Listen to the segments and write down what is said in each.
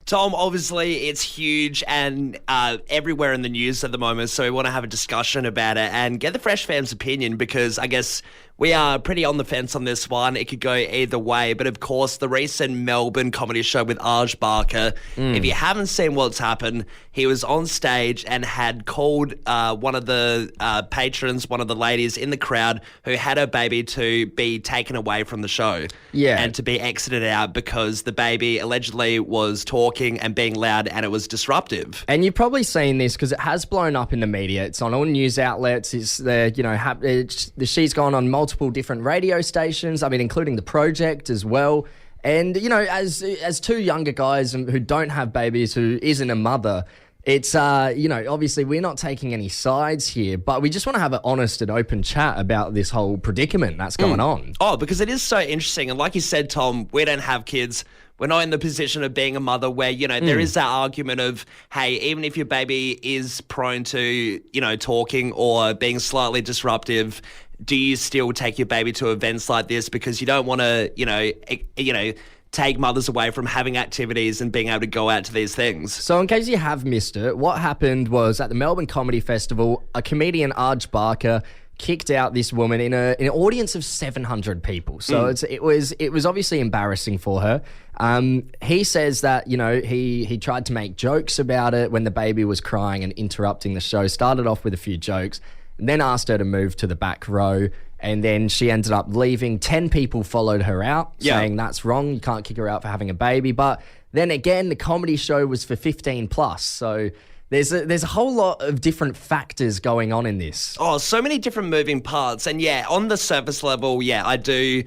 Tom, obviously it's huge and everywhere in the news at the moment, so we want to have a discussion about it and get the Fresh fans' opinion because I guess we are pretty on the fence on this one. It could go either way, but of course the recent Melbourne comedy show with Arj Barker, if you haven't seen what's happened, he was on stage and had called one of the patrons, one of the ladies in the crowd who had her baby to be taken away from the show and to be exited out because the baby allegedly was talking and being loud and it was disruptive. And you've probably seen this because it has blown up in the media. It's on all news outlets. It's there, she's gone on multiple different radio stations. I mean, including The Project as well. And, as two younger guys who don't have babies, who isn't a mother, it's, obviously we're not taking any sides here, but we just want to have an honest and open chat about this whole predicament that's going on. Oh, because it is so interesting. And like you said, Tom, we don't have kids. We're not in the position of being a mother where, there is that argument of, hey, even if your baby is prone to, talking or being slightly disruptive, do you still take your baby to events like this because you don't want to, take mothers away from having activities and being able to go out to these things? So in case you have missed it, what happened was at the Melbourne Comedy Festival, a comedian, Arj Barker, kicked out this woman in an audience of 700 people. So it was obviously embarrassing for her. He says that, he tried to make jokes about it when the baby was crying and interrupting the show, started off with a few jokes, and then asked her to move to the back row. And then she ended up leaving. 10 people followed her out, saying that's wrong. You can't kick her out for having a baby. But then again, the comedy show was for 15 plus. So there's a whole lot of different factors going on in this. Oh, so many different moving parts. And on the surface level, I do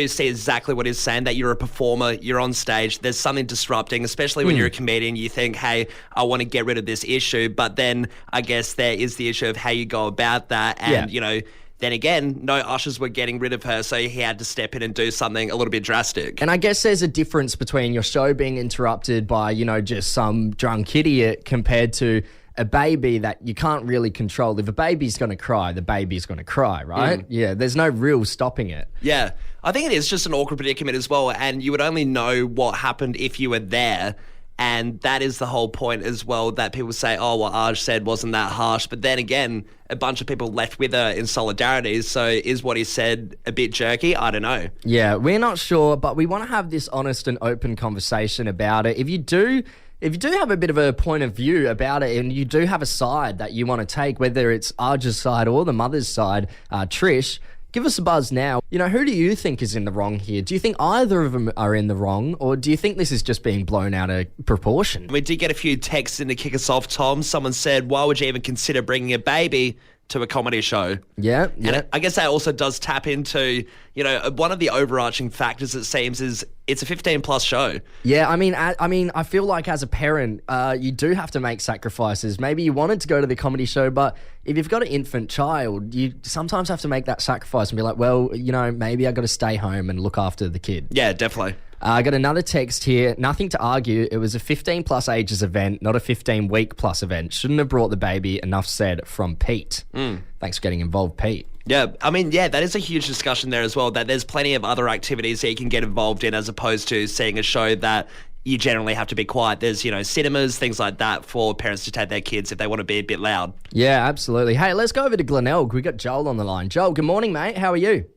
see exactly what he's saying, that you're a performer, you're on stage, there's something disrupting, especially when you're a comedian. You think, hey, I want to get rid of this issue. But then I guess there is the issue of how you go about that. And, then again, no ushers were getting rid of her, so he had to step in and do something a little bit drastic. And I guess there's a difference between your show being interrupted by, just some drunk idiot compared to a baby that you can't really control. If a baby's going to cry, the baby's going to cry, right? Yeah, there's no real stopping it. Yeah, I think it is just an awkward predicament as well, and you would only know what happened if you were there. And that is the whole point as well, that people say, oh, what Arj said wasn't that harsh. But then again, a bunch of people left with her in solidarity. So is what he said a bit jerky? I don't know. Yeah, we're not sure, but we want to have this honest and open conversation about it. If you do have a bit of a point of view about it and you do have a side that you want to take, whether it's Arj's side or the mother's side, Trish, give us a buzz now. Who do you think is in the wrong here? Do you think either of them are in the wrong, or do you think this is just being blown out of proportion? We did get a few texts in to kick us off, Tom. Someone said, why would you even consider bringing a baby to a comedy show? Yeah. And I guess that also does tap into, one of the overarching factors, it seems, is it's a 15-plus show. Yeah, I feel like as a parent, you do have to make sacrifices. Maybe you wanted to go to the comedy show, but if you've got an infant child, you sometimes have to make that sacrifice and be like, well, maybe I got to stay home and look after the kid. Yeah, definitely. I got another text here. Nothing to argue. It was a 15-plus ages event, not a 15-week-plus event. Shouldn't have brought the baby. Enough said, from Pete. Thanks for getting involved, Pete. Yeah, that is a huge discussion there as well, that there's plenty of other activities that you can get involved in as opposed to seeing a show that you generally have to be quiet. There's, cinemas, things like that for parents to take their kids if they want to be a bit loud. Yeah, absolutely. Hey, let's go over to Glenelg. We got Joel on the line. Joel, good morning, mate. How are you?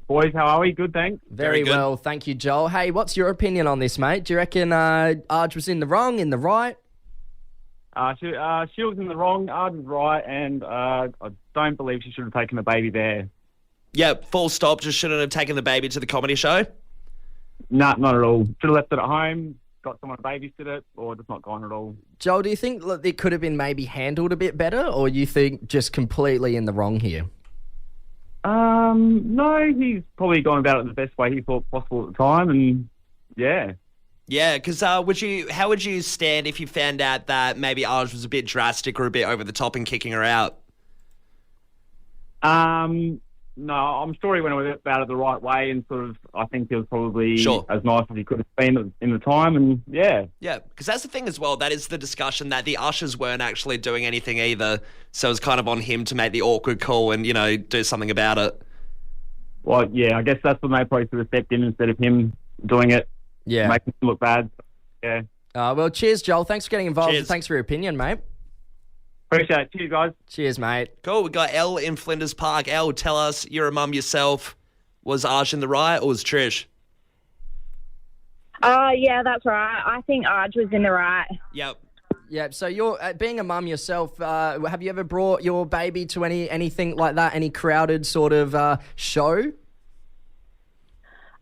Boys, how are we? Good, thanks. Very well, thank you, Joel. Hey, what's your opinion on this, mate? Do you reckon Arj was in the wrong, in the right? She was in the wrong, Arj was right, and I don't believe she should have taken the baby there. Yeah, full stop. Just shouldn't have taken the baby to the comedy show? Nah, not at all. Should have left it at home, got someone to babysit it, or just not gone at all. Joel, do you think it could have been maybe handled a bit better, or you think just completely in the wrong here? No, he's probably gone about it the best way he thought possible at the time, and yeah. Yeah, because how would you stand if you found out that maybe Arj was a bit drastic or a bit over the top in kicking her out? No, I'm sure he went about it the right way, and sort of, I think he was probably as nice as he could have been in the time, and yeah. Yeah, because that's the thing as well. That is the discussion, that the ushers weren't actually doing anything either, so it's kind of on him to make the awkward call and, do something about it. Well, yeah, I guess that's when they probably should have stepped in instead of him doing it. Yeah. Making him look bad. Yeah. Well, cheers, Joel. Thanks for getting involved. Cheers. Thanks for your opinion, mate. Appreciate it. Cheers, guys. Cheers, mate. Cool. We got Elle in Flinders Park. Elle, tell us, you're a mum yourself. Was Arj in the right or was Trish? Yeah, that's right. I think Arj was in the right. Yep. Yeah, so you're being a mum yourself. Have you ever brought your baby to anything like that? Any crowded sort of show?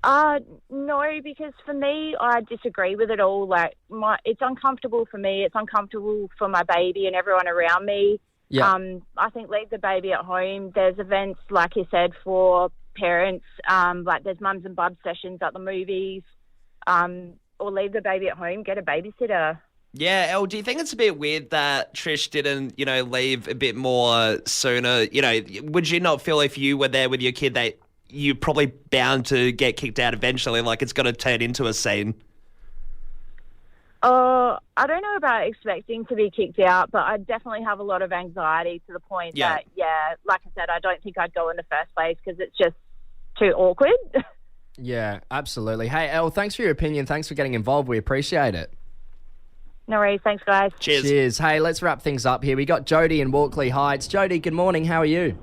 No, because for me, I disagree with it all. Like, it's uncomfortable for me. It's uncomfortable for my baby and everyone around me. Yeah. I think leave the baby at home. There's events, like you said, for parents. Like there's mums and bubs sessions at the movies. Or leave the baby at home. Get a babysitter. Yeah, Elle, do you think it's a bit weird that Trish didn't, leave a bit more sooner? Would you not feel if you were there with your kid that you're probably bound to get kicked out eventually, like it's going to turn into a scene? I don't know about expecting to be kicked out, but I definitely have a lot of anxiety to the point that, like I said, I don't think I'd go in the first place because it's just too awkward. Yeah, absolutely. Hey, Elle, thanks for your opinion. Thanks for getting involved. We appreciate it. No worries. Thanks, guys. Cheers. Cheers. Hey, let's wrap things up here. We got Jody in Walkley Heights. Jody, good morning. How are you?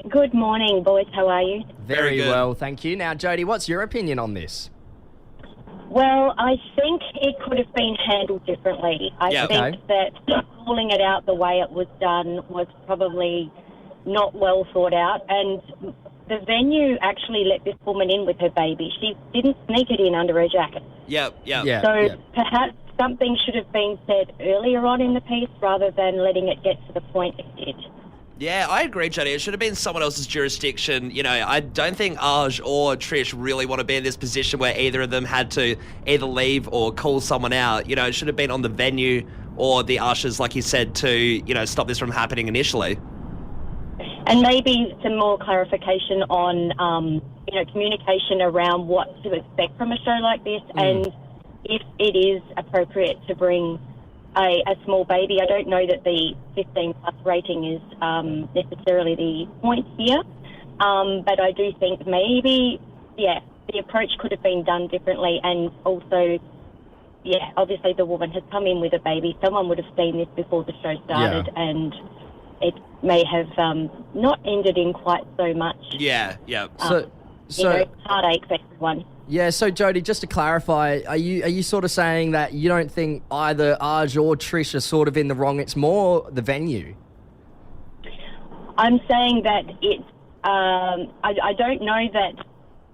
Good morning, boys. How are you? Very good. Well, thank you. Now, Jody, what's your opinion on this? Well, I think it could have been handled differently. I think that calling it out the way it was done was probably not well thought out. And the venue actually let this woman in with her baby. She didn't sneak it in under her jacket. Yep. So perhaps something should have been said earlier on in the piece rather than letting it get to the point it did. Yeah, I agree, Jody. It should have been someone else's jurisdiction. I don't think Arj or Trish really want to be in this position where either of them had to either leave or call someone out. It should have been on the venue or the ushers, like you said, to, stop this from happening initially. And maybe some more clarification on, communication around what to expect from a show like this and if it is appropriate to bring a small baby. I don't know that the 15 plus rating is necessarily the point here, but I do think maybe, the approach could have been done differently. And also, obviously the woman has come in with a baby. Someone would have seen this before the show started and it may have not ended in quite so much. Yeah. So heartache for everyone. Yeah, so Jody, just to clarify, are you sort of saying that you don't think either Arj or Trish are sort of in the wrong? It's more the venue. I'm saying that it's. I don't know that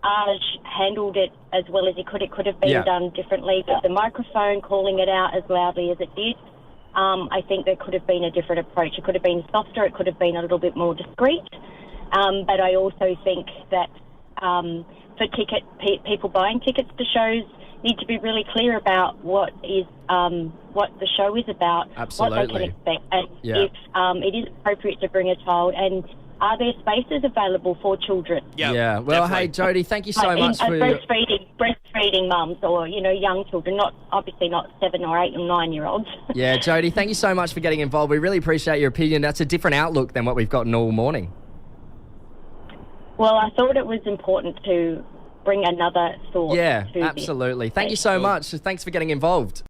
Arj handled it as well as he could. It could have been done differently, but the microphone calling it out as loudly as it did, I think there could have been a different approach. It could have been softer. It could have been a little bit more discreet. But I also think that. For people buying tickets to shows need to be really clear about what the show is about, Absolutely. what they can expect, and if it is appropriate to bring a child, and are there spaces available for children? Yeah. Well, definitely. Hey, Jody, thank you so much for breastfeeding mums, or young children, not 7 or 8 or 9-year-olds. Yeah, Jody, thank you so much for getting involved. We really appreciate your opinion. That's a different outlook than what we've gotten all morning. Well, I thought it was important to bring another thought. Yeah, to absolutely. This. Thank you so much. Thanks for getting involved.